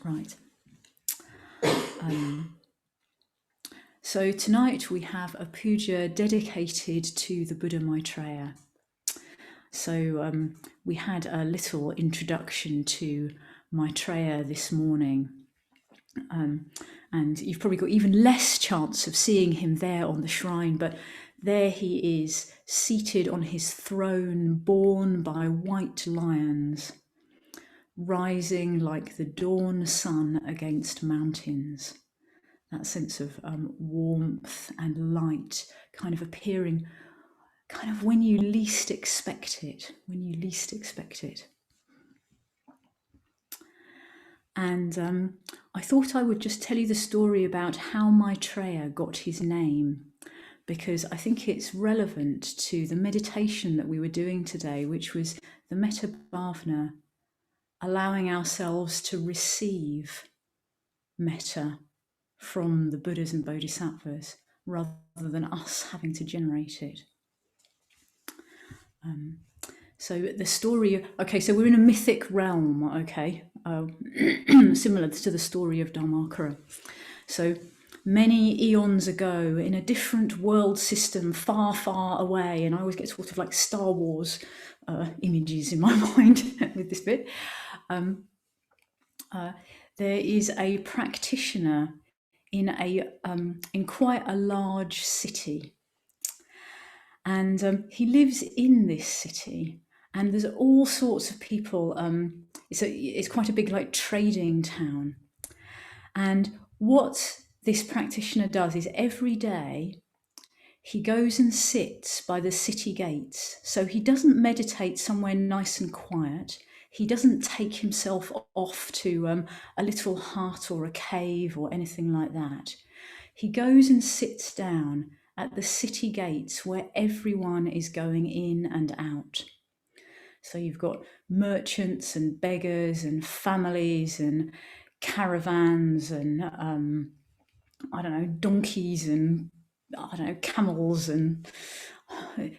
Right. So tonight we have a puja dedicated to the Buddha Maitreya. So we had a little introduction to Maitreya this morning. And you've probably got even less chance of seeing him there on the shrine, but there he is, seated on his throne, borne by white lions, rising like the dawn sun against mountains. That sense of warmth and light kind of appearing kind of when you least expect it, And I thought I would just tell you the story about how Maitreya got his name, because I think it's relevant to the meditation that we were doing today, which was the Metta Bhavana, allowing ourselves to receive metta from the Buddhas and Bodhisattvas rather than us having to generate it. So the story, okay, so we're in a mythic realm, okay, similar to the story of Dharmakara. So many eons ago, in a different world system far, far away, and I always get sort of like Star Wars images in my mind with this bit, there is a practitioner in quite a large city. And he lives in this city, and there's all sorts of people. It's quite a big like trading town. And what this practitioner does is every day he goes and sits by the city gates. So he doesn't meditate somewhere nice and quiet. He doesn't take himself off to a little hut or a cave or anything like that. He goes and sits down at the city gates where everyone is going in and out. So you've got merchants and beggars and families and caravans and I don't know, donkeys and I don't know, camels, and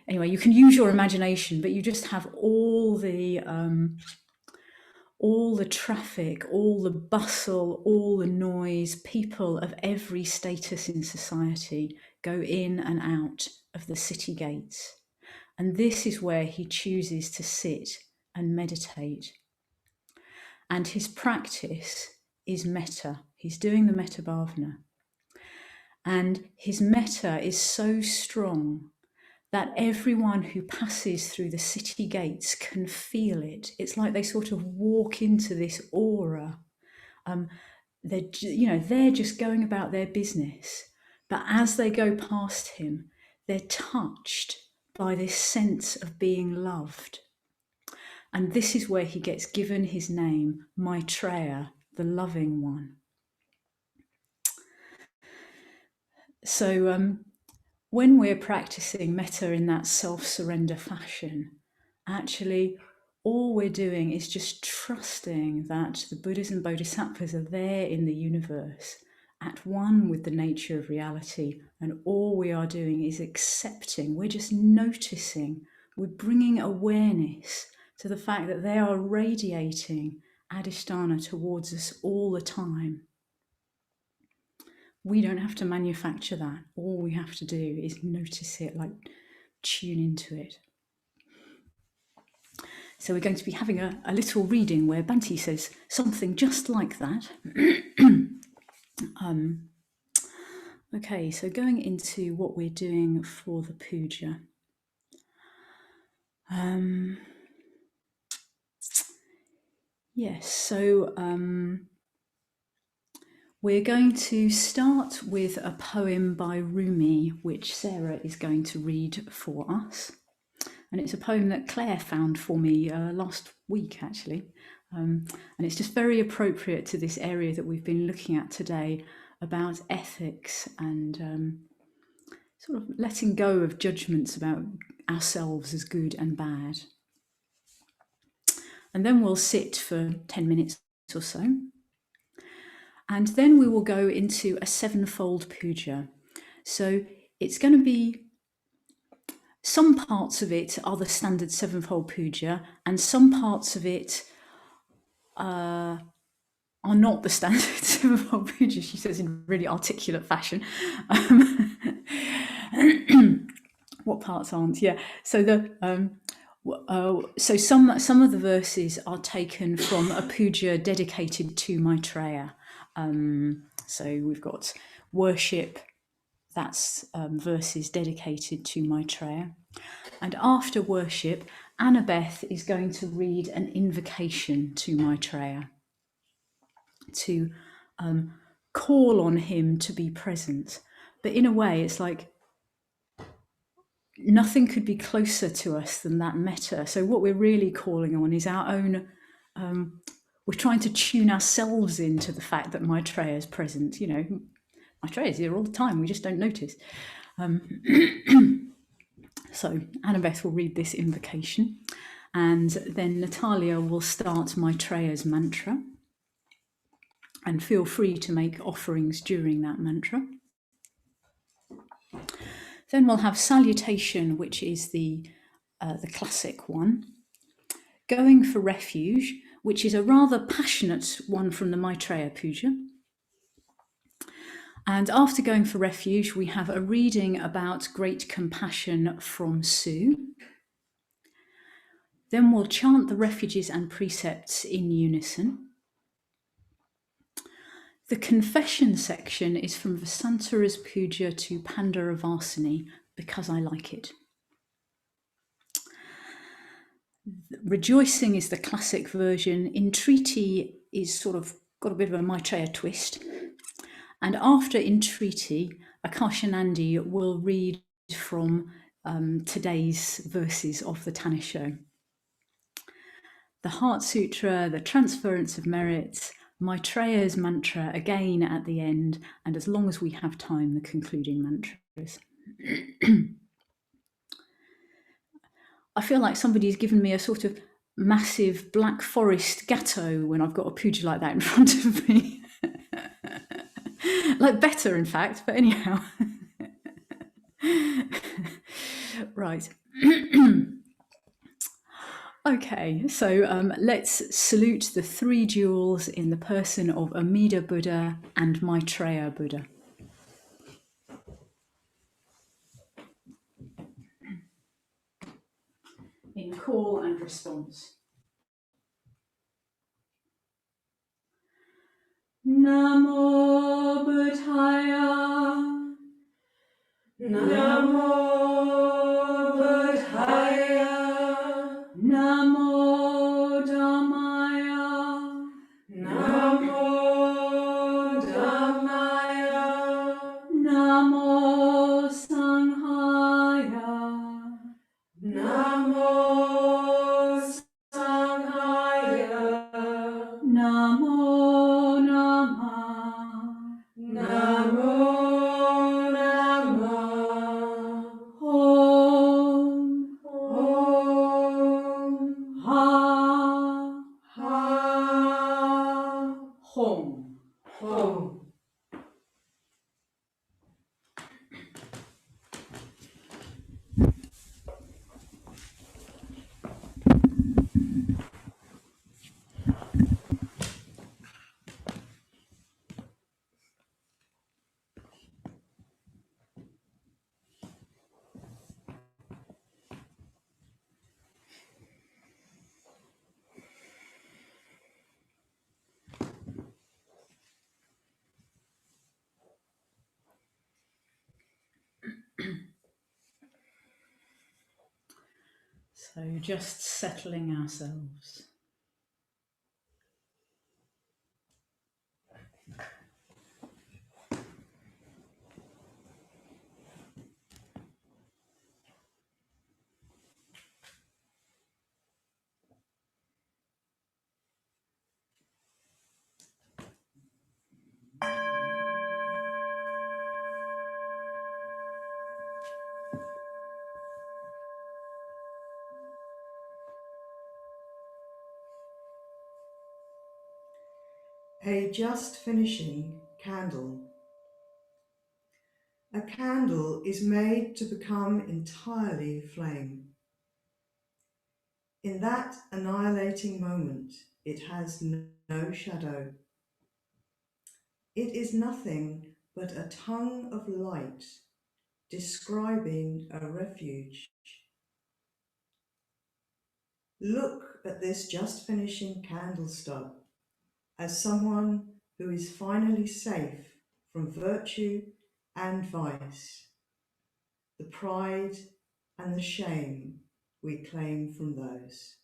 anyway, you can use your imagination, but you just have all the traffic, all the bustle, all the noise. People of every status in society go in and out of the city gates. And this is where he chooses to sit and meditate. And his practice is metta. He's doing the Metta Bhavana. And his metta is so strong that everyone who passes through the city gates can feel it. It's like they sort of walk into this aura. They're just going about their business. But as they go past him, they're touched by this sense of being loved. And this is where he gets given his name, Maitreya, the loving one. So when we're practicing metta in that self-surrender fashion, actually all we're doing is just trusting that the Buddhas and Bodhisattvas are there in the universe, at one with the nature of reality, and all we are doing is accepting. We're just noticing, we're bringing awareness to the fact that they are radiating adhisthana towards us all the time. We don't have to manufacture that. All we have to do is notice it, like tune into it. So we're going to be having a little reading where Bhante says something just like that. Okay, so going into what we're doing for the puja. Yes, so we're going to start with a poem by Rumi, which Sarah is going to read for us. And it's a poem that Claire found for me last week, actually. And it's just very appropriate to this area that we've been looking at today about ethics and sort of letting go of judgments about ourselves as good and bad. And then we'll sit for 10 minutes or so. And then we will go into a sevenfold puja. So it's going to be, some parts of it are the standard sevenfold puja, and some parts of it are not the standards of our puja, she says in really articulate fashion. What parts aren't? Yeah. So so some of the verses are taken from a puja dedicated to Maitreya. So we've got worship. That's verses dedicated to Maitreya. And after worship, Annabeth is going to read an invocation to Maitreya to call on him to be present. But in a way, it's like nothing could be closer to us than that metta. So what we're really calling on is our own. We're trying to tune ourselves into the fact that Maitreya is present. You know, Maitreya is here all the time. We just don't notice. So Annabeth will read this invocation, and then Natalia will start Maitreya's mantra. And feel free to make offerings during that mantra. Then we'll have salutation, which is the classic one. Going for refuge, which is a rather passionate one from the Maitreya Puja. And after going for refuge, we have a reading about great compassion from Sue. Then we'll chant the refuges and precepts in unison. The confession section is from Vasantara's Puja to Pandaravasini, because I like it. Rejoicing is the classic version. Entreaty is sort of got a bit of a Maitreya twist. And after Entreaty, Akashanandi will read from today's verses of the Tanisho. The Heart Sutra, the Transference of Merits, Maitreya's mantra again at the end, and as long as we have time, the concluding mantras. I feel like somebody's given me a sort of massive Black Forest gatto when I've got a puja like that in front of me. Like better, in fact, but anyhow. Right. Okay, so let's salute the three jewels in the person of Amida Buddha and Maitreya Buddha. In call and response. Namo Buddhaya. Namo Buddhaya. Namo Dhammaya. Namo Dhammaya. Namo Sanghaya. Namo Sanghaya. Namo Namah. Namo Namah. Om. Om. Ha. Ha. Hom. Hom. So just settling ourselves. A just finishing candle. A candle is made to become entirely flame. In that annihilating moment, it has no shadow. It is nothing but a tongue of light describing a refuge. Look at this just finishing candle stub as someone who is finally safe from virtue and vice, the pride and the shame we claim from those.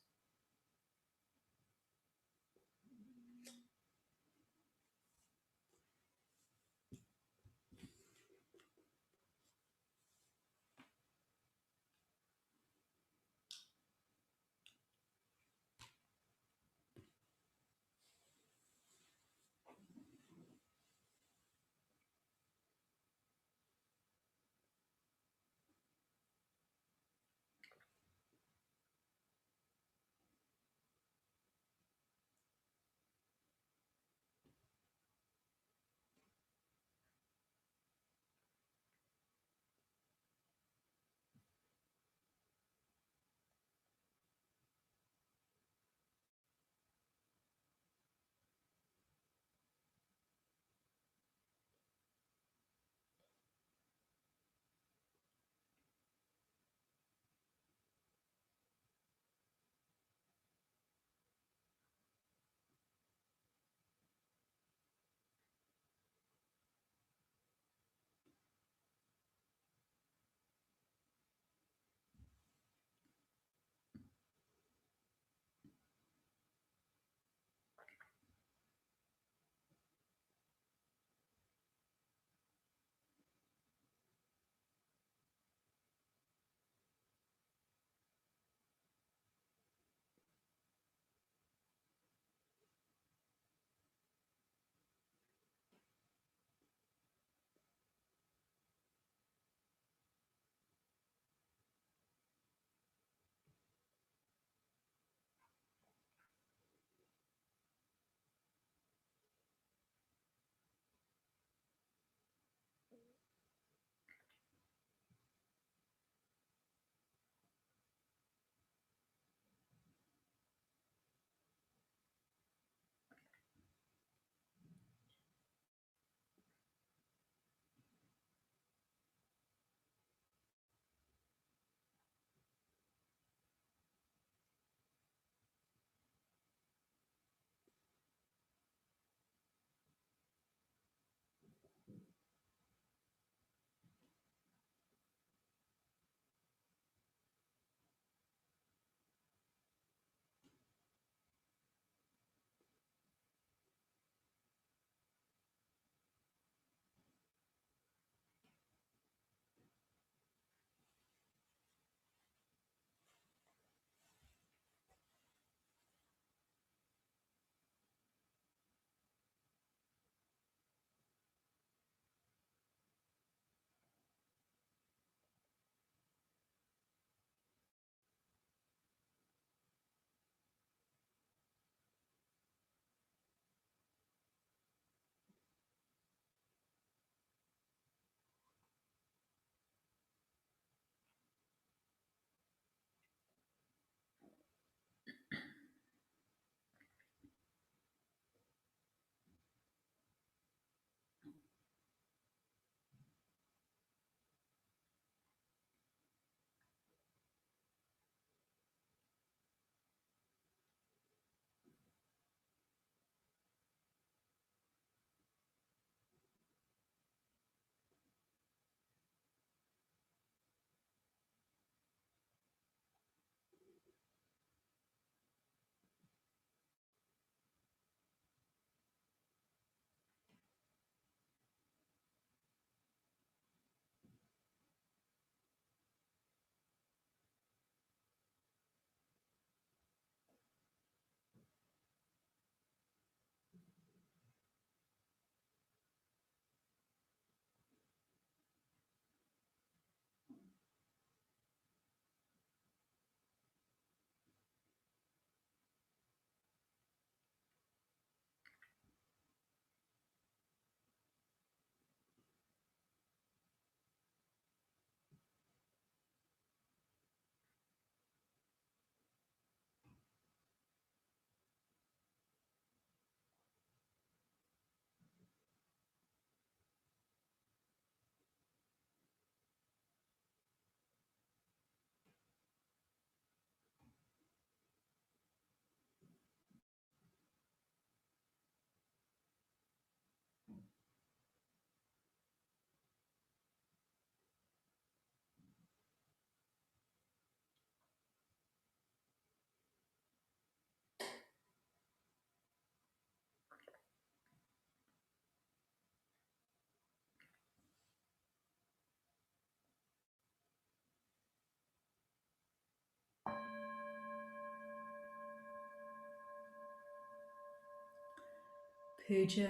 Puja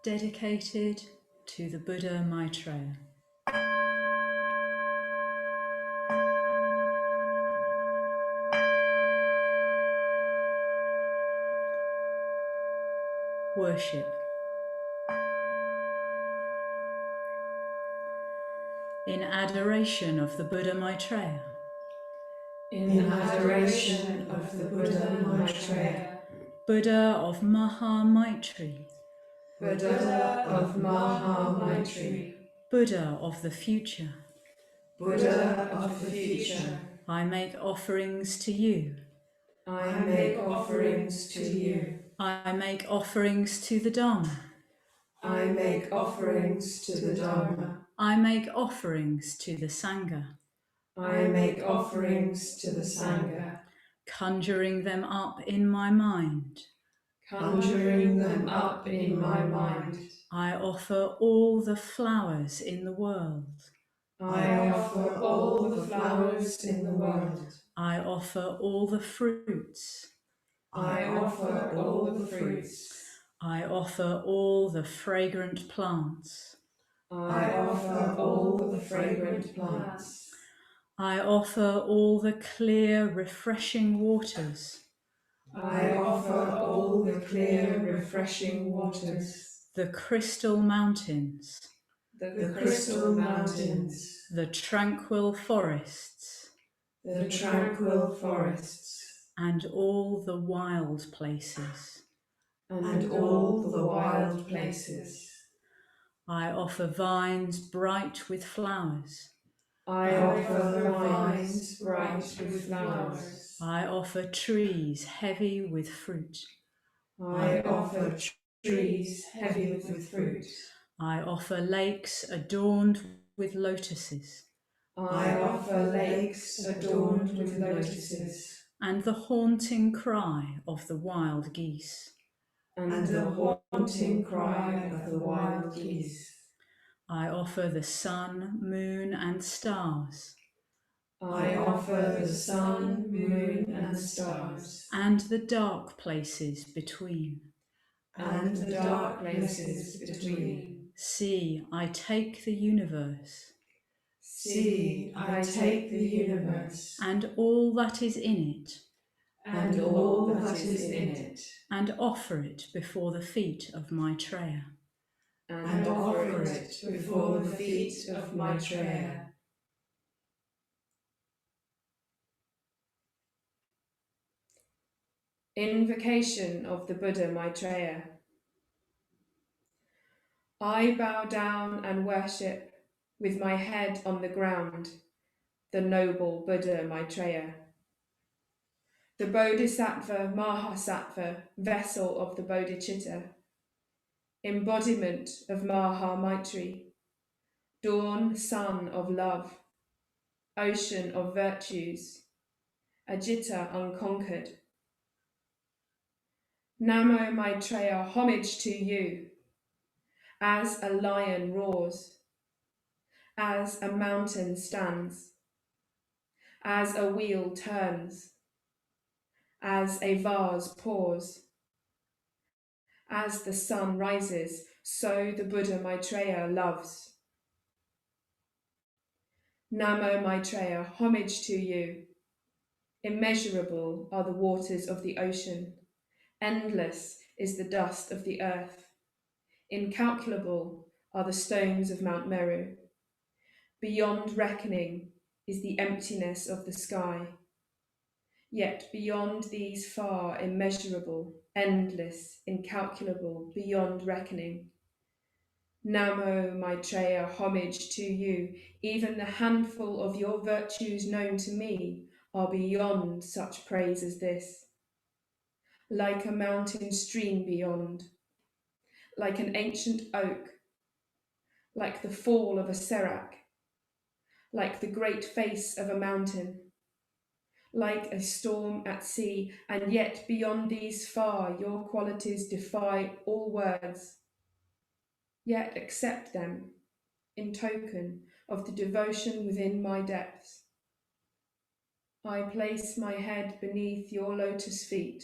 dedicated to the Buddha Maitreya. Worship. In adoration of the Buddha Maitreya. In adoration of the Buddha Maitreya. Buddha of Maha Maitri. Buddha of Maha Maitri. Buddha of the future. Buddha of the future. I make offerings to you. I make offerings to you. I make offerings to the Dharma. I make offerings to the Dharma. I make offerings to the Sangha. I make offerings to the Sangha. Conjuring them up in my mind. Conjuring them up in my mind. I offer all the flowers in the world. I offer all the flowers in the world. I offer all the fruits. I offer all the fruits. I offer all the fragrant plants. I offer all the fragrant plants. I offer all the clear, refreshing waters. I offer all the clear, refreshing waters. The crystal mountains. The crystal mountains. The tranquil forests. The tranquil forests. And all the wild places. And all the wild places. I offer vines bright with flowers. I offer vines bright with flowers. I offer trees heavy with fruit. I offer trees heavy with fruit. I offer lakes adorned with lotuses. I offer lakes adorned with lotuses. And the haunting cry of the wild geese. And the haunting cry of the wild geese. I offer the sun, moon, and stars. I offer the sun, moon, and stars. And the dark places between. And the dark places between. See, I take the universe. See, I take the universe. And all that is in it. And all that is in it. And offer it before the feet of Maitreya. And offer it before the feet of Maitreya. Invocation of the Buddha Maitreya. I bow down and worship, with my head on the ground, the noble Buddha Maitreya. The Bodhisattva Mahasattva, vessel of the Bodhicitta, embodiment of Maha Maitri, dawn sun of love, ocean of virtues, Ajita unconquered. Namo Maitreya, homage to you, as a lion roars, as a mountain stands, as a wheel turns, as a vase pours, as the sun rises, so the Buddha Maitreya loves. Namo Maitreya, homage to you. Immeasurable are the waters of the ocean, endless is the dust of the earth, incalculable are the stones of Mount Meru. Beyond reckoning is the emptiness of the sky. Yet beyond these far immeasurable, endless, incalculable, beyond reckoning. Namo Maitreya, homage to you. Even the handful of your virtues known to me are beyond such praise as this. Like a mountain stream beyond, like an ancient oak, like the fall of a serac, like the great face of a mountain, like a storm at sea, and yet beyond these far your qualities defy all words. Yet accept them in token of the devotion within my depths. I place my head beneath your lotus feet,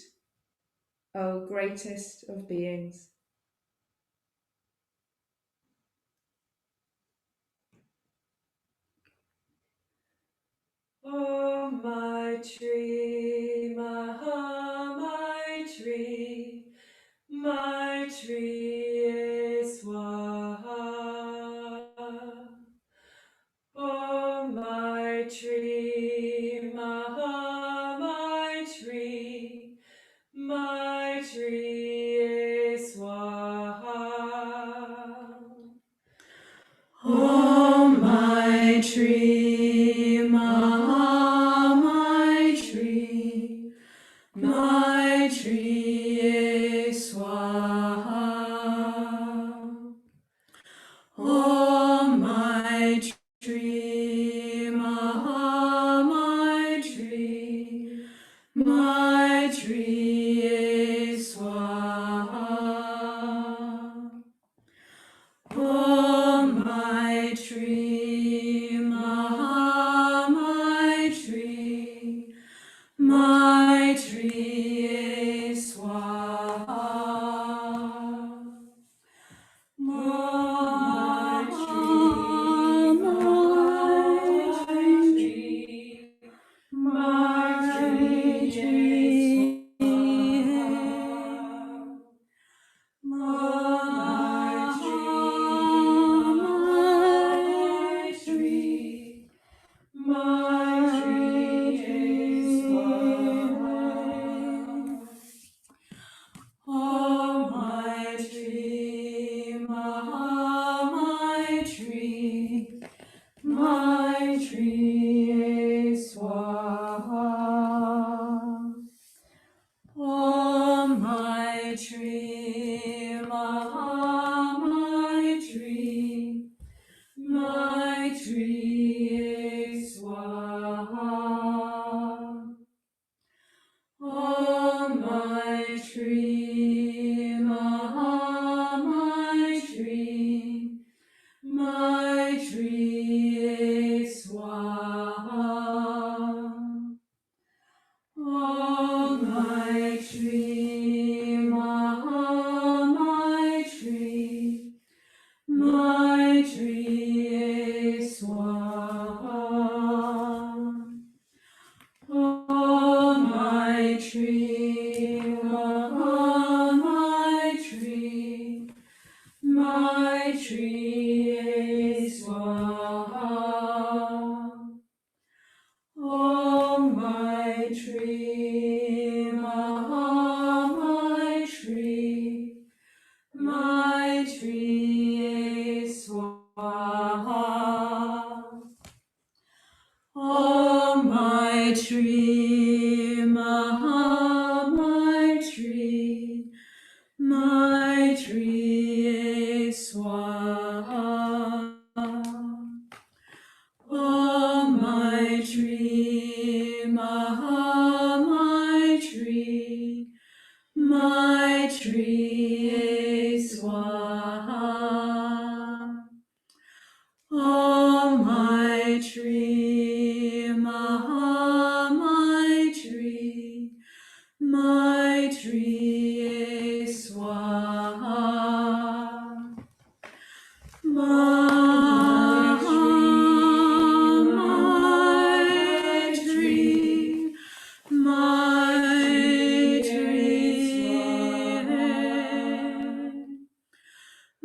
O greatest of beings. Oh, Maitreya, Maitreya, Maitreya Swaha. Oh, Maitreya, Maitreya, Maitreya Swaha. Om Maitreya Maitreya Maitreya Swaha. Om Maitreya Maitreya Maitreya Swaha. Om Maitreya Maitreya Maitreya Swaha. Om Maitreya Maitreya Maitreya Swaha. Om Maitreya Maitreya Maitreya Swaha. Om Maitreya Maitreya Maitreya Swaha. Om Maitreya Maitreya Maitreya Swaha. Om Maitreya Maitreya Maitreya Swaha. Om Maitreya Maitreya Maitreya Swaha. Om Maitreya Maitreya Maitreya Swaha. Om Maitreya Maitreya Maitreya Swaha. Om Maitreya Maitreya Maitreya Swaha. Maitreya Maitreya Maitreya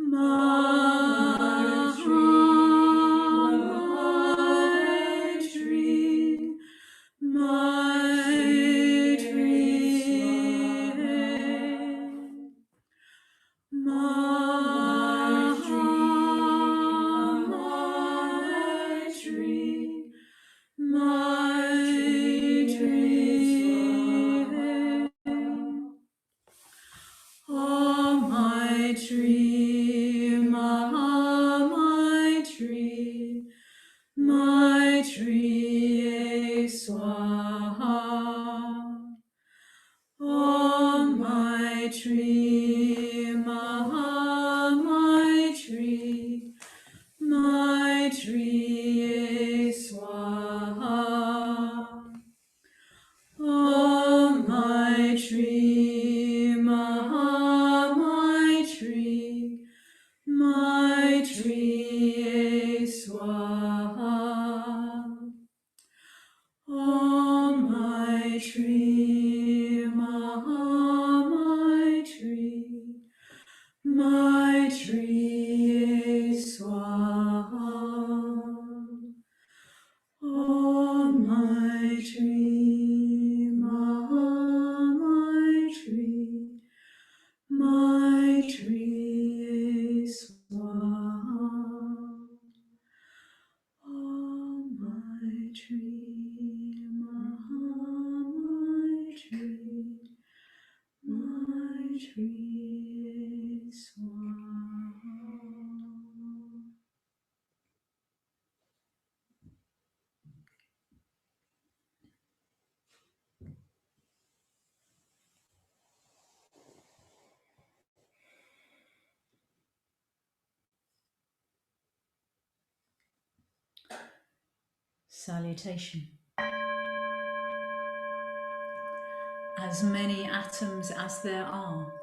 Maitreya Om Maitreya Maitreya Maitreya Swaha. Om Maitreya Maitreya Maitreya Swaha. Om Maitreya Maitreya Maitreya Swaha. Maitreya Swaha. Om Maitreya Maitreya Maitreya Swaha. Om Maitreya Maitreya Maitreya Swaha. Salutation. As many atoms as there are,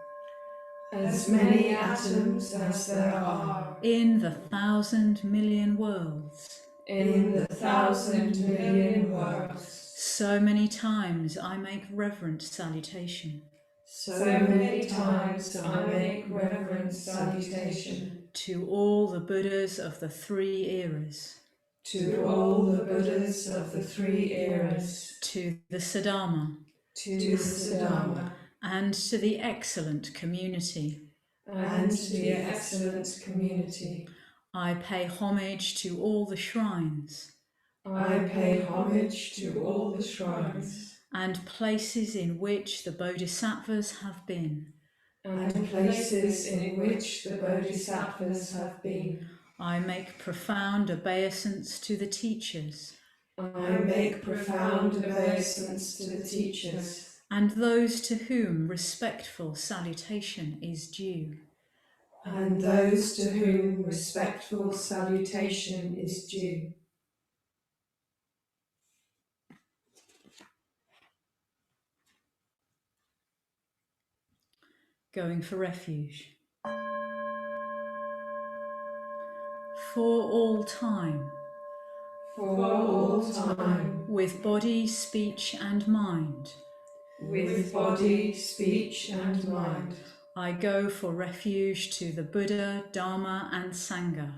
As many atoms as there are, in the 1,000,000,000 worlds, in the 1,000,000,000 worlds, so many times I make reverent salutation so many times I make reverent salutation to all the Buddhas of the 3 eras, to all the Buddhas of the 3 eras, to the Siddharma, to the Siddharma, and to the excellent community. and to the excellent community. I pay homage to all the shrines I pay homage to all the shrines and places in which the Bodhisattvas have been. and places in which the Bodhisattvas have been. I make profound obeisance to the teachers I make profound obeisance to the teachers and those to whom respectful salutation is due. and those to whom respectful salutation is due. Going for refuge. For all time, For all time, with body, speech and mind, with body, speech and mind, I go for refuge to the Buddha, Dharma and Sangha.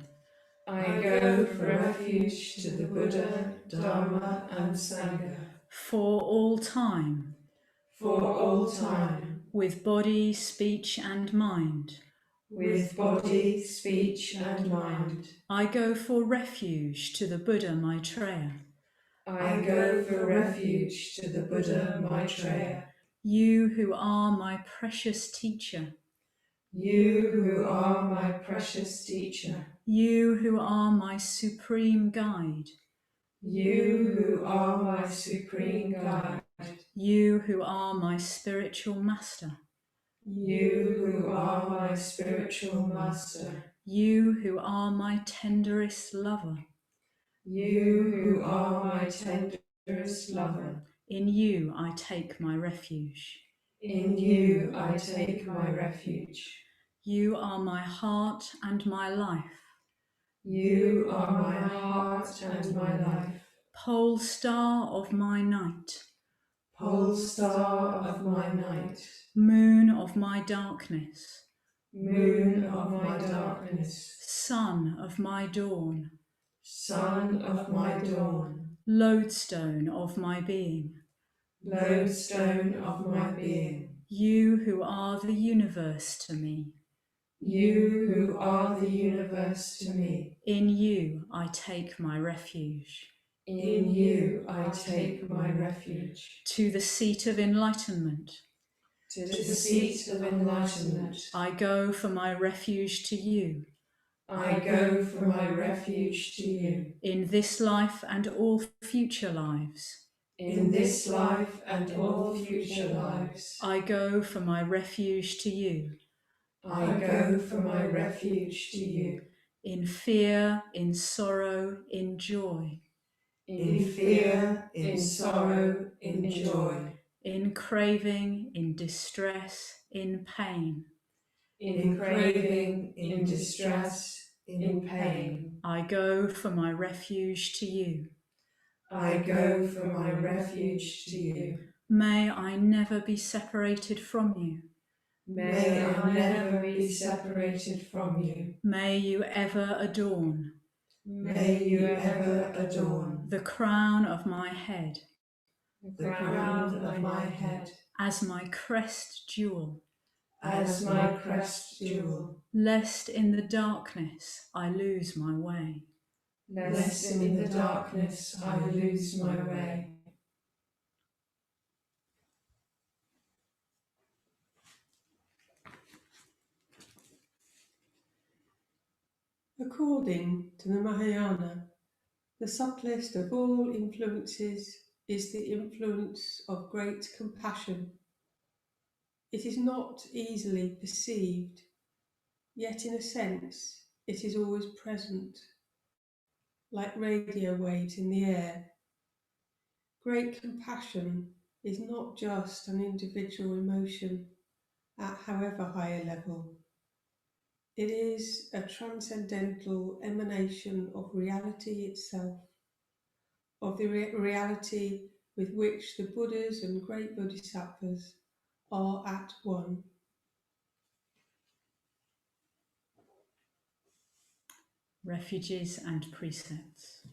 I go for refuge to the Buddha, Dharma and Sangha. For all time, For all time, with body, speech and mind, with body, speech and mind, I go for refuge to the Buddha Maitreya. I go for refuge to the Buddha Maitreya. You who are my precious teacher, You who are my precious teacher, you who are my supreme guide, you who are my supreme guide, you who are my spiritual master, you who are my spiritual master, you who are my tenderest lover, you who are my tenderest lover. in you I take my refuge. In you I take my refuge. You are my heart and my life, You are my heart and my life, pole star of my night, pole star of my night, moon of my darkness, moon of my darkness, sun of my dawn, sun of my dawn, lodestone of my being, lodestone of my being. you who are the universe to me. You who are the universe to me. In you I take my refuge. In you I take my refuge. To the seat of enlightenment, To the seat of enlightenment, I go for my refuge to you. I go for my refuge to you. In this life and all future lives, In this life and all future lives, I go for my refuge to you. I go for my refuge to you. In fear, in sorrow, in joy, In fear, in sorrow, in joy, in craving, in distress, in pain, in craving, in distress, in pain. I go for my refuge to you. I go for my refuge to you. May I never be separated from you. May I never be separated from you. May you ever adorn May you ever adorn the crown of my head the crown of my head as my crest jewel, as my crest jewel, lest in the darkness I lose my way. lest in the darkness I lose my way. According to the Mahayana, the subtlest of all influences is the influence of great compassion. It is not easily perceived, yet in a sense it is always present, like radio waves in the air. Great compassion is not just an individual emotion at however high a level. It is a transcendental emanation of reality itself, of the reality with which the Buddhas and great Bodhisattvas are at one. Refuges and precepts.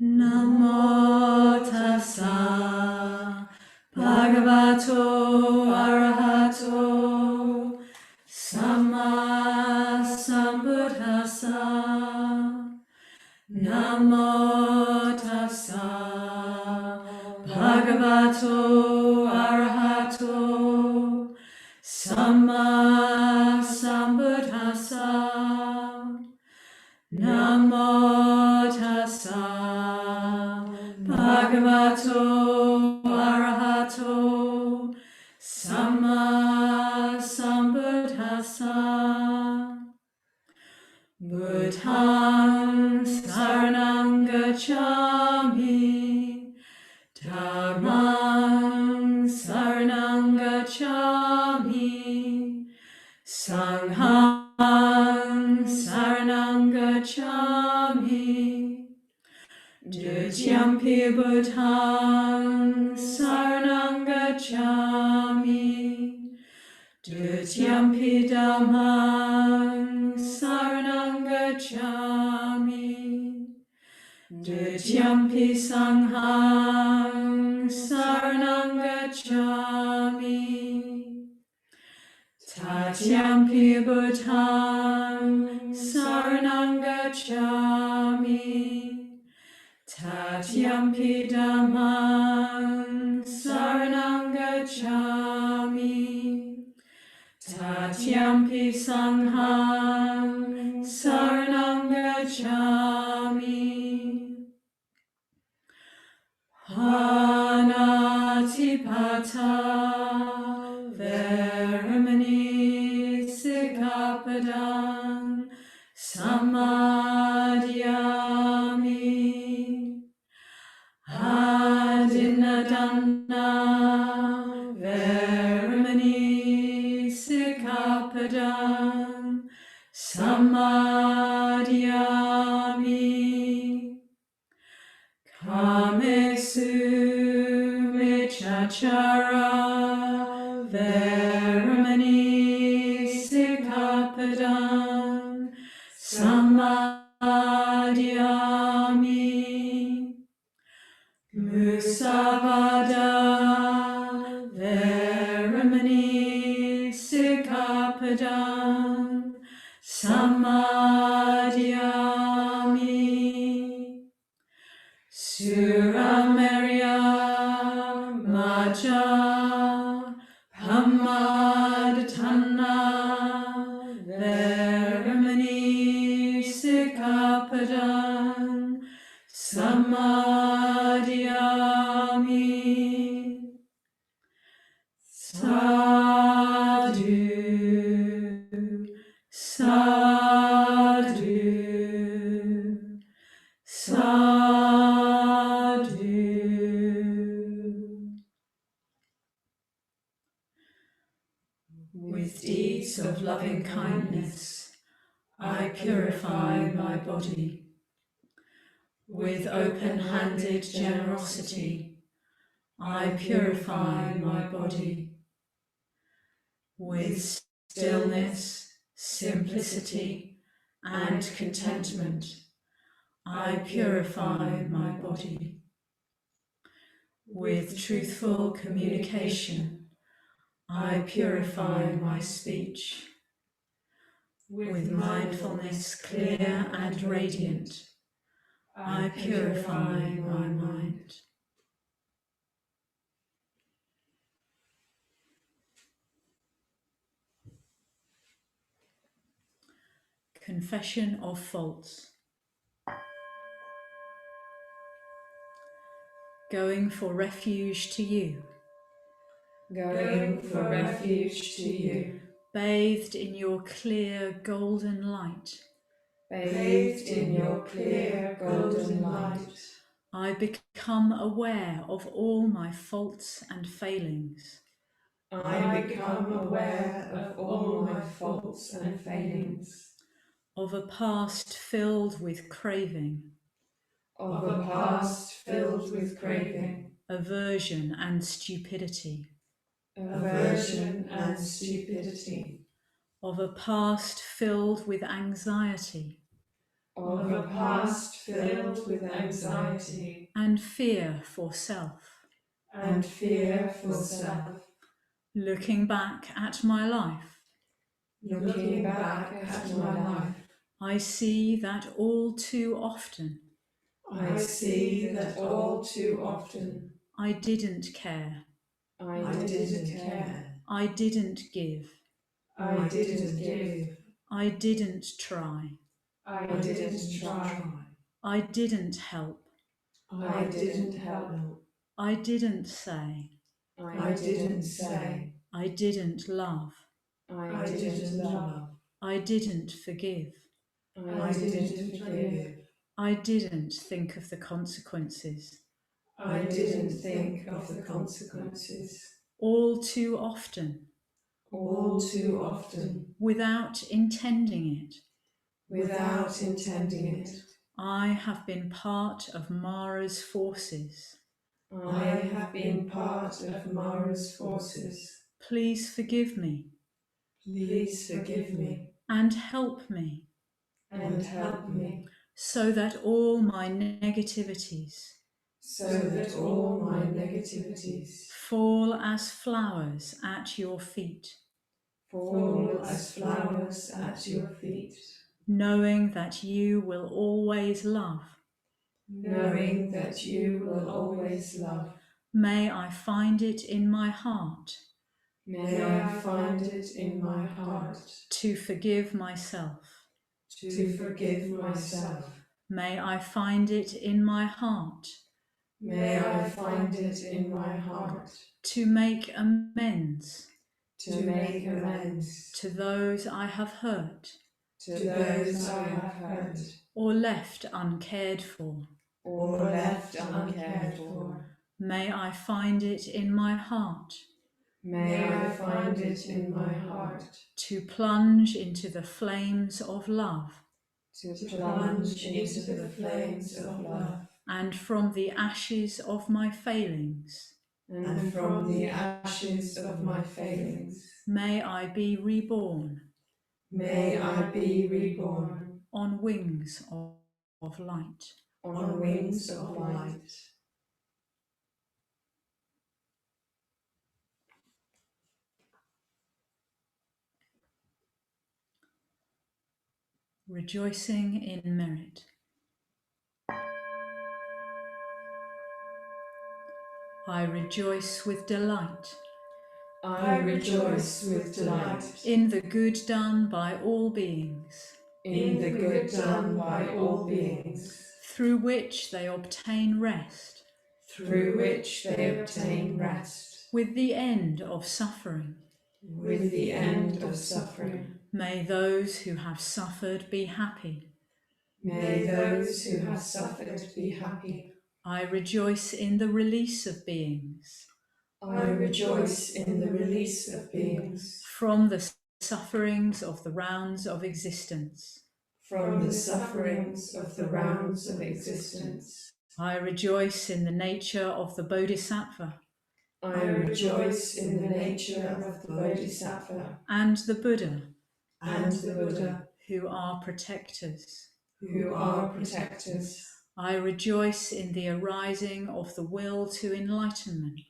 Namo tassa bhagavato arahato samma sambuddhassa. Namo tassa bhagavato arahato samma sambuddhassa. Namo tassa bhagavato arahato samma sambuddhassa. Buddhang saranang gacchami, dhammang saranang gacchami, sanghang saranang gacchami, dutiyampi buddhang saranang gacchami, dutiyampi dhammang saranang gacchami, dutiyampi sanghang saranang gacchami, tatyampi buddhang saranang gacchami, tatyampi dhammang saranang gacchami, tatyampi sanghang saranang gacchami. Panatipata veramani sikkhapadang samadhyami. Adinadana veramani sikkhapadang samadhyami. Kamesu michachara veramani sikkhapadang samadhyami. Musavada veramani sikkhapadang samadhyami. Suramerya maja pamadatana veramani sikkhapadang samadhyami. Sadhu, sadhu, sadhu. With deeds of loving kindness, I purify my body. With open-handed generosity, I purify my body. With stillness, simplicity, and contentment, I purify my body. With truthful communication, I purify my speech. With mindfulness clear and radiant, I purify my mind. Confession of faults. Going for refuge to you. Going for refuge to you. Bathed in your clear golden light, Bathed in your clear golden light, I become aware of all my faults and failings. I become aware of all my faults and failings, Of a past filled with craving, of a past filled with craving, aversion and stupidity. aversion and stupidity, Of a past filled with anxiety of a past filled with anxiety and fear for self. and fear for self. Looking back at my life, Looking back at my life, I see that all too often I see that all too often I didn't care, I didn't care, I didn't give, I didn't give, I didn't try, I didn't try, I didn't help, I didn't help, I didn't say, I didn't say, I didn't love, I didn't love, I didn't forgive, I didn't forgive, I didn't think of the consequences. I didn't think of the consequences. All too often, All too often, without intending it, without intending it, I have been part of Mara's forces. I have been part of Mara's forces. Please forgive me Please forgive me and help me and help me, so that all my negativities so that all my negativities fall as flowers at your feet, fall as flowers at your feet, knowing that you will always love. knowing that you will always love. May I find it in my heart May I find it in my heart to forgive myself. to forgive myself. May I find it in my heart May I find it in my heart to make amends to make amends to those I have hurt to those I have hurt or left uncared for. or left uncared for. May I find it in my heart May I find it in my heart to plunge into the flames of love, to plunge into the flames of love, and from the ashes of my failings, and from the ashes of my failings, may I be reborn may I be reborn on wings of light. on wings of light. Rejoicing in merit. I rejoice with delight I rejoice with delight in the good done by all beings, in the good done by all beings, through which they obtain rest, through which they obtain rest, with the end of suffering. with the end of suffering. May those who have suffered be happy. May those who have suffered be happy. I rejoice in the release of beings I rejoice in the release of beings from the sufferings of the rounds of existence. from the sufferings of the rounds of existence. I rejoice in the nature of the Bodhisattva I rejoice in the nature of the Bodhisattva and the Buddha, and the Buddha, who are protectors. who are protectors. I rejoice in the arising of the will to enlightenment.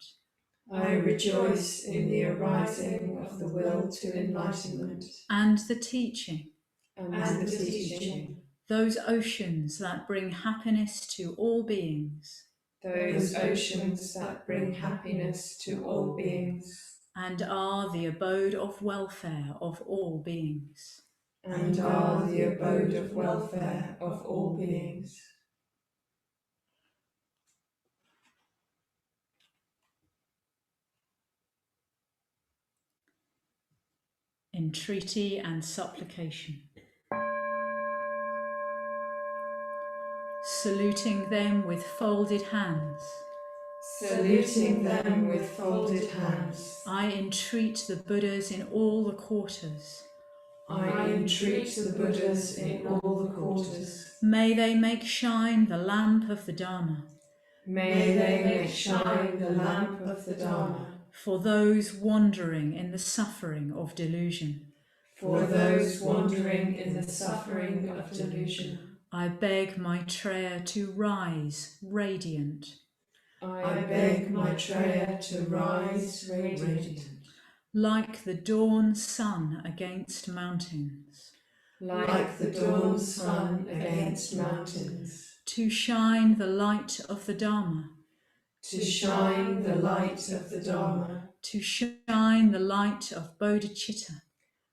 I rejoice in the arising of the will to enlightenment And the teaching, and the teaching, those oceans that bring happiness to all beings, those oceans that bring happiness to all beings, and are the abode of welfare of all beings. and are the abode of welfare of all beings. Entreaty and supplication. Saluting them with folded hands, Saluting them with folded hands, I entreat the Buddhas in all the quarters. I entreat the Buddhas in all the quarters. May they make shine the lamp of the Dharma May they make shine the lamp of the Dharma for those wandering in the suffering of delusion. for those wandering in the suffering of delusion. I beg Maitreya to rise radiant, I beg Maitreya to rise radiant, like the dawn sun against mountains, like the dawn sun against mountains, to shine the light of the Dharma, to shine the light of the Dharma, to shine the light of bodhicitta,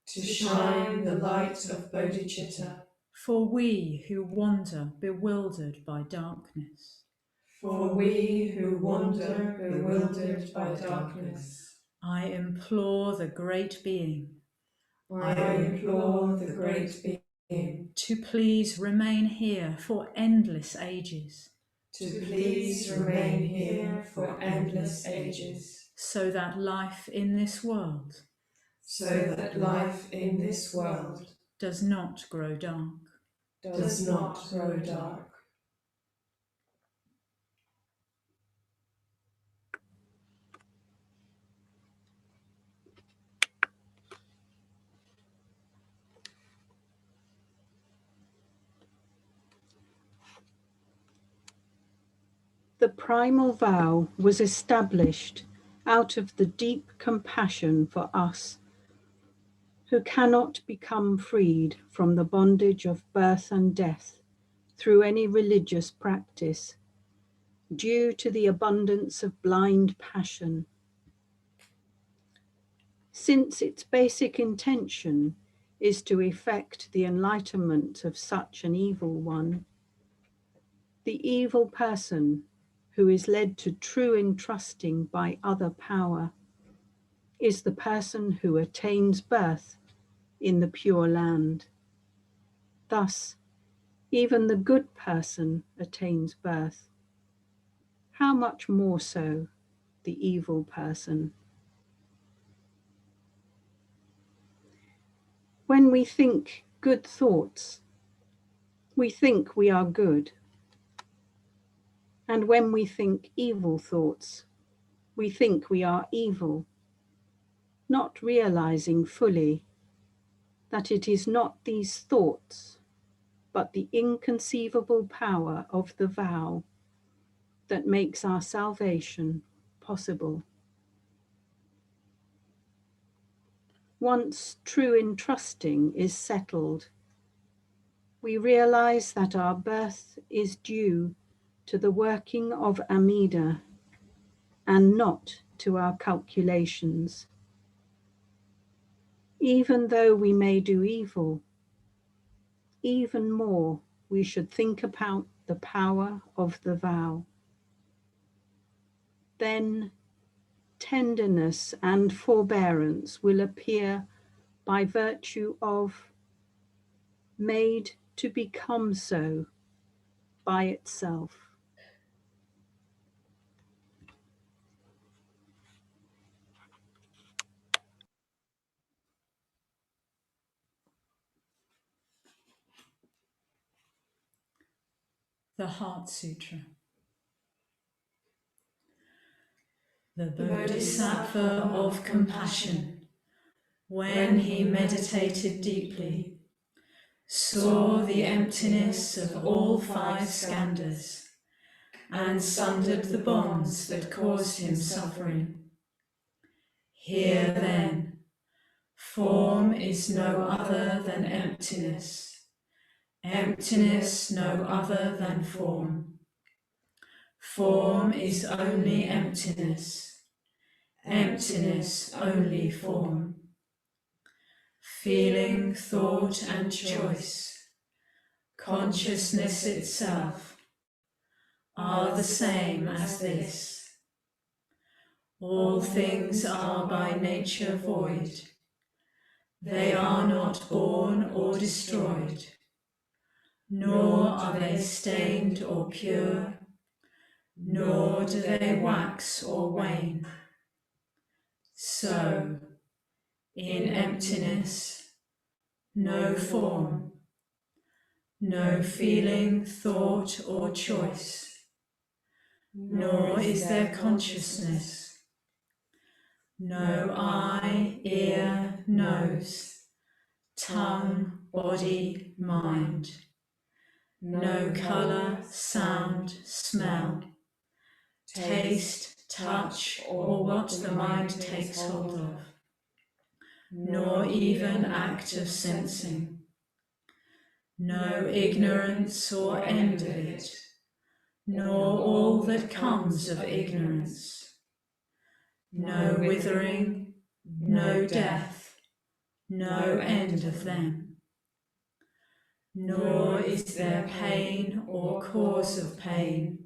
to shine the light of bodhicitta, for we who wander bewildered by darkness. for we who wander bewildered by darkness. I implore the Great Being I implore the Great Being to please remain here for endless ages, to please remain here for endless ages, so that life in this world so that life in this world does not grow dark. does not grow dark. The primal vow was established out of the deep compassion for us who cannot become freed from the bondage of birth and death through any religious practice, due to the abundance of blind passion. Since its basic intention is to effect the enlightenment of such an evil one, the evil person who is led to true entrusting by other power is the person who attains birth in the Pure Land. Thus, even the good person attains birth. How much more so the evil person? When we think good thoughts, we think we are good. And when we think evil thoughts, we think we are evil, not realizing fully that it is not these thoughts, but the inconceivable power of the vow that makes our salvation possible. Once true entrusting is settled, we realize that our birth is due to the working of Amida and not to our calculations. Even though we may do evil, even more we should think about the power of the vow. Then tenderness and forbearance will appear by virtue of made to become so by itself. The Heart Sutra. the Bodhisattva of compassion, when he meditated deeply, saw the emptiness of all five skandhas, and sundered the bonds that caused him suffering. Here then, form is no other than emptiness, emptiness no other than form. Form is only emptiness, emptiness only form. Feeling, thought and choice, consciousness itself, are the same as this. All things are by nature void. They are not born or destroyed, nor are they stained or pure, nor do they wax or wane. So, in emptiness, no form, no feeling, thought or choice, nor is there consciousness, no eye, ear, nose, tongue, body, mind, no colour, sound, smell, taste, touch, or what the mind takes hold of, nor even act of sensing, no ignorance or end of it, nor all that comes of ignorance, no withering, no death, no end of them. Nor is there pain or cause of pain,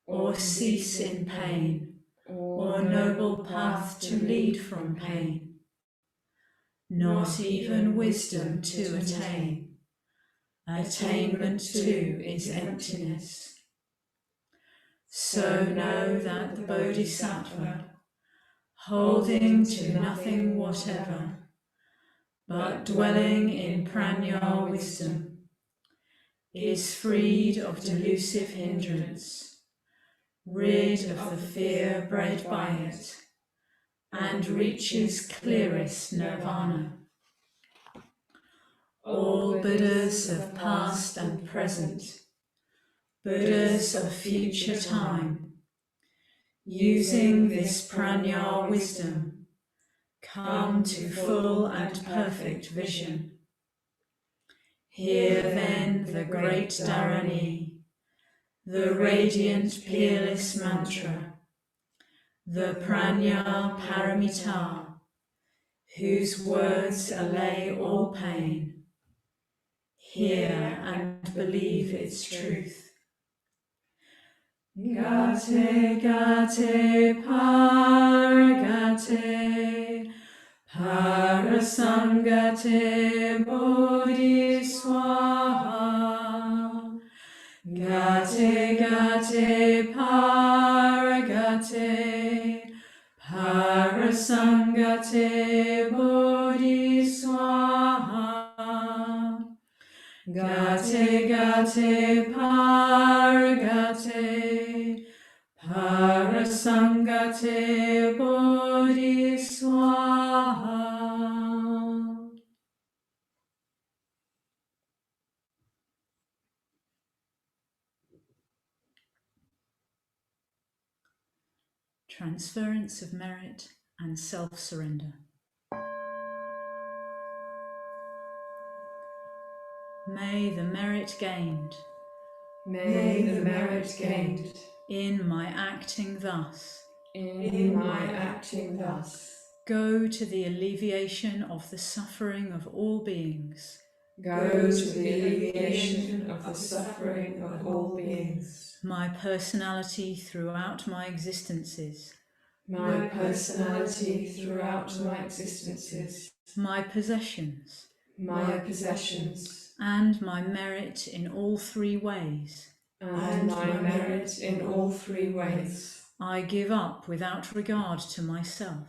or cease in pain, or noble path to lead from pain, not even wisdom to attain. Attainment too is emptiness. So know that the Bodhisattva, holding to nothing whatever, but dwelling in prajna wisdom, is freed of delusive hindrance, rid of the fear bred by it, and reaches clearest nirvana. All Buddhas of past and present, Buddhas of future time, using this prajna wisdom, come to full and perfect vision. Hear then the great Dharani, the radiant peerless mantra, the prajna paramita, whose words allay all pain. Hear and believe its truth. Gate gate paragate, parasangate bodhiswaha. Gate gate paragate, parasangate bodhiswaha. Gate gate paragate, parasangate bodhiswaha. Transference of merit and self-surrender. May the merit gained, May the merit gained in my acting thus, in my acting thus go to the alleviation of the suffering of all beings, go to the alleviation of the suffering of all beings. my personality throughout my existences, My personality throughout my existences, my possessions, my possessions, and my merit in all three ways, and my merit in all three ways. I give up without regard to myself,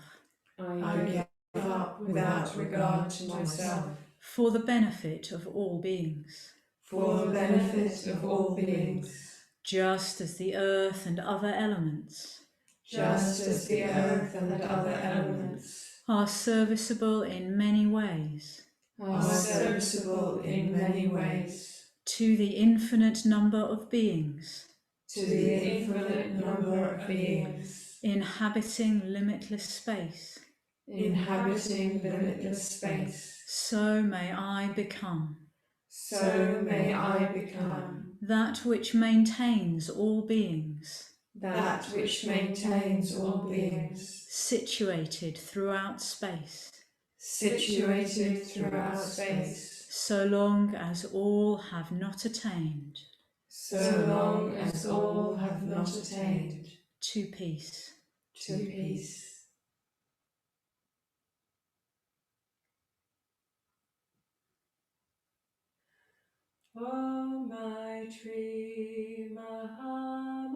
I give up without regard to myself, for the benefit of all beings, for the benefit of all beings, just as the earth and other elements, just as the earth and other elements are serviceable in many ways are serviceable in many ways to the infinite number of beings to the infinite number of beings inhabiting limitless space. inhabiting limitless space. So may I become So may I become that which maintains all beings, that which maintains all beings, situated throughout space, situated throughout space, so long as all have not attained so long as all have not attained to peace. to peace. Om Maitri, Maitri,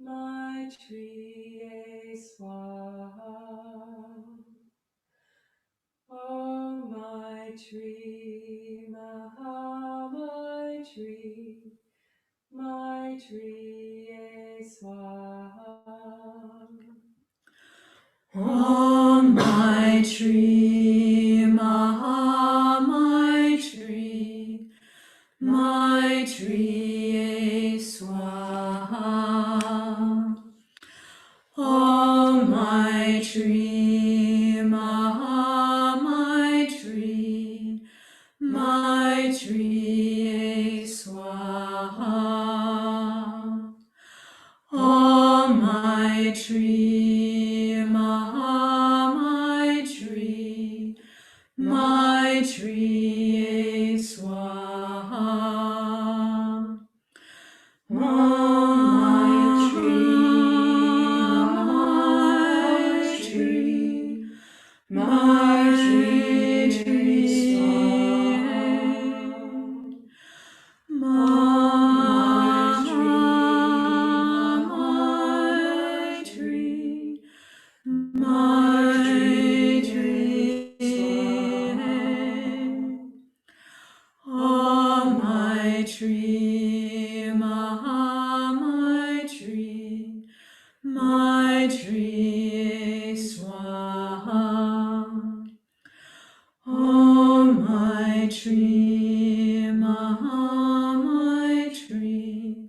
Maitri Swaha. Om Maitri, Maitri, Maitri Swaha. Om Maitri, Maitri, Maitri Swaha. Om Maitri, Maitri, Maitri Swaha. Om Maitri, Maitri, Maitri Swaha. Om Maitri, Maitri Maitri Swaha. Om Maitri, Maitri, Maitri Swaha. Om Maitri, Maitri,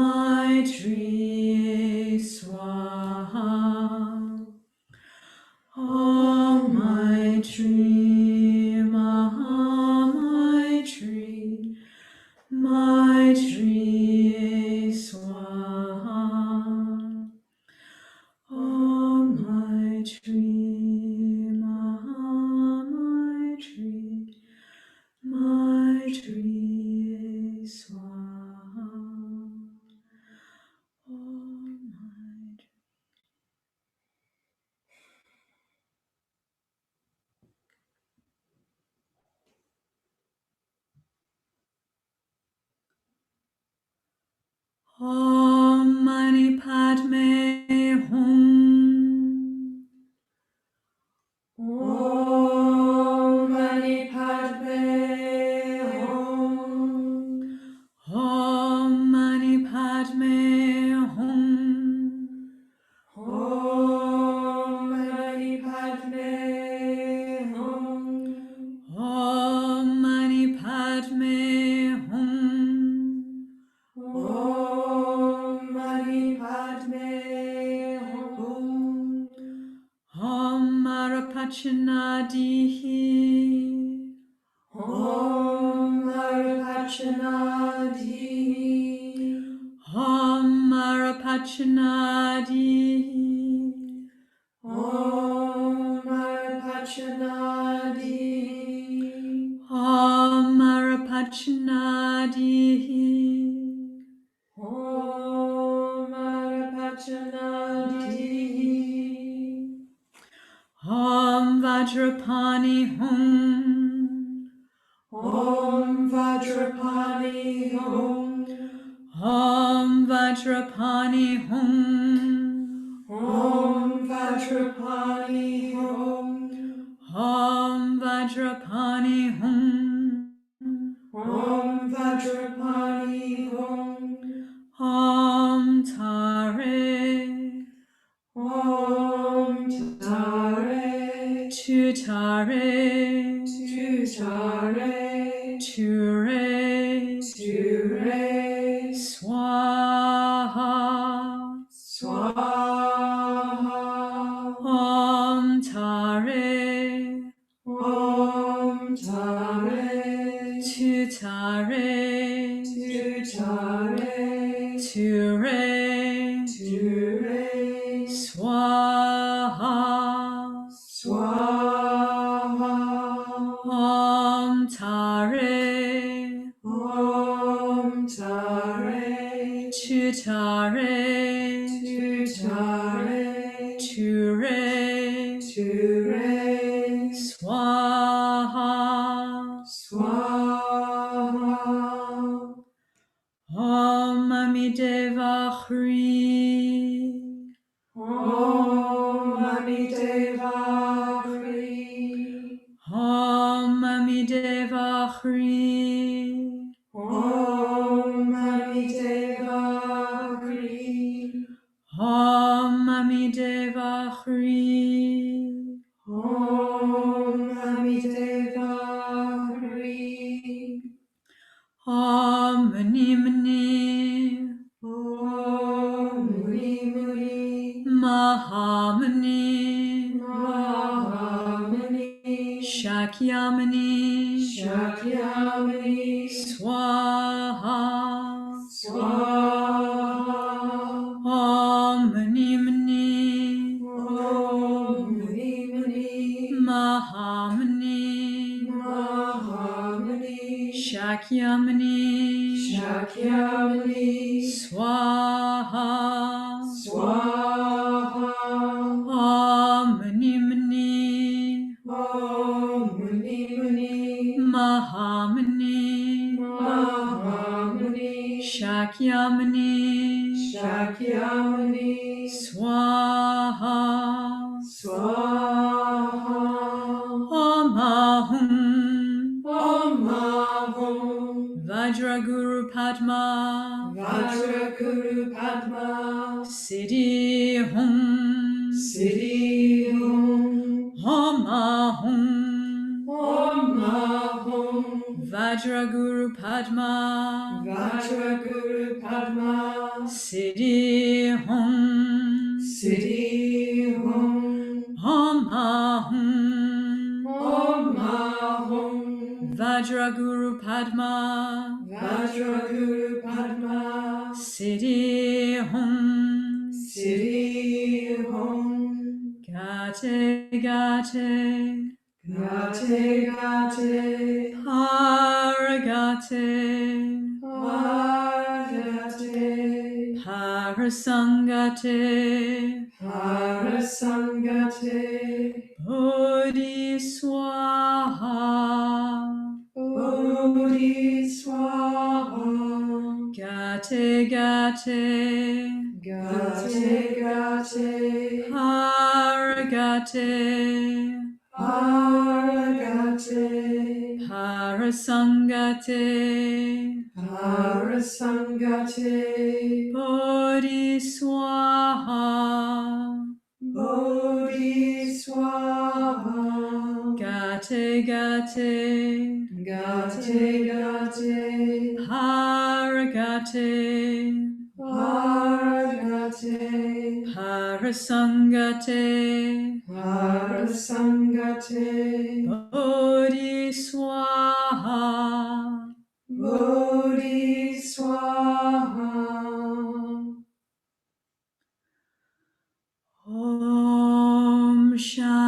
Maitri Swaha. Om Maitri, Maitri, Maitri Swaha. Om Maitri. Om Mani Padme Hum. Om Mani Padme Hum. Om Mani Padme Hum. Om Mani Padme Hum. Om Mani Padme Hum. Om Mani Padme Hum. Om Marapachanadihi. Om Marapachanadihi. Om Marapachanadihi. Om Marapachanadihi. Om Marapachanadihi. Om Marapachanadihi. Om Vajrapani Hum. Om Vajrapani Hum. Om Vajrapani Hum. Om Vajrapani Hum. Om Vajrapani Hum. Om Vajrapani Hum. Om Tat Tutare, Tutare, Ture, Ture, Swaha, Swaha, Om Tare, Om Tare, Tutare, Tutare, Ture, Ture, Swaha, Swaha, Om Tare, Om Tare, Tutare, Tutare, Ture, Ture, Swaha, Swaha, Om Amideva Hri, Om Amideva Hri, Om Amideva Hri, Om Amideva Hri, Om Amideva Hri, Om Amideva Hri, Om Mani Mani, Om Muni Muni, Mahamani, Mahamuni, Shakyamani, Shakyamuni, Swaha, Swaha, Om Mani Mani, Om Muni Muni, Mahamani, Mahamuni, Shakyamani, Shakyamuni, Swaha, Swaha, Om Mani Mani, Om Muni Muni, Mahamani, Mahamuni, Shakyamani, Shakyamuni, Swaha, Swaha, Om Ahum, Om Ahum, Vajraguru Padma, Vajraguru Padma, Siddhi Hum, Siddhi Hum, Om Ahum, Om Ahum, Vajraguru Padma, Vajraguru Padma, Siddhi Hum, Siddhi Hum, Om Ahum, Om Ahum, Vajraguru Padma, Vajraguru Padma, Siddhi Hum, Siddhi Hum, Gate Gate, Gate Gate, Paragate, Paragate, Parasangate, Parasangate, Bodhiswaha, Bodhiswaha, Gate Gate, Gate Gate, Paragate, Paragate, Parasangate, Parasangate, Bodhiswaha, Bodhiswaha, Gate Gate, Gate Gate, Paragate, Paragate, Parasangate, Parasangate, Bodhiswaha, Bodhiswaha. Om Shanti.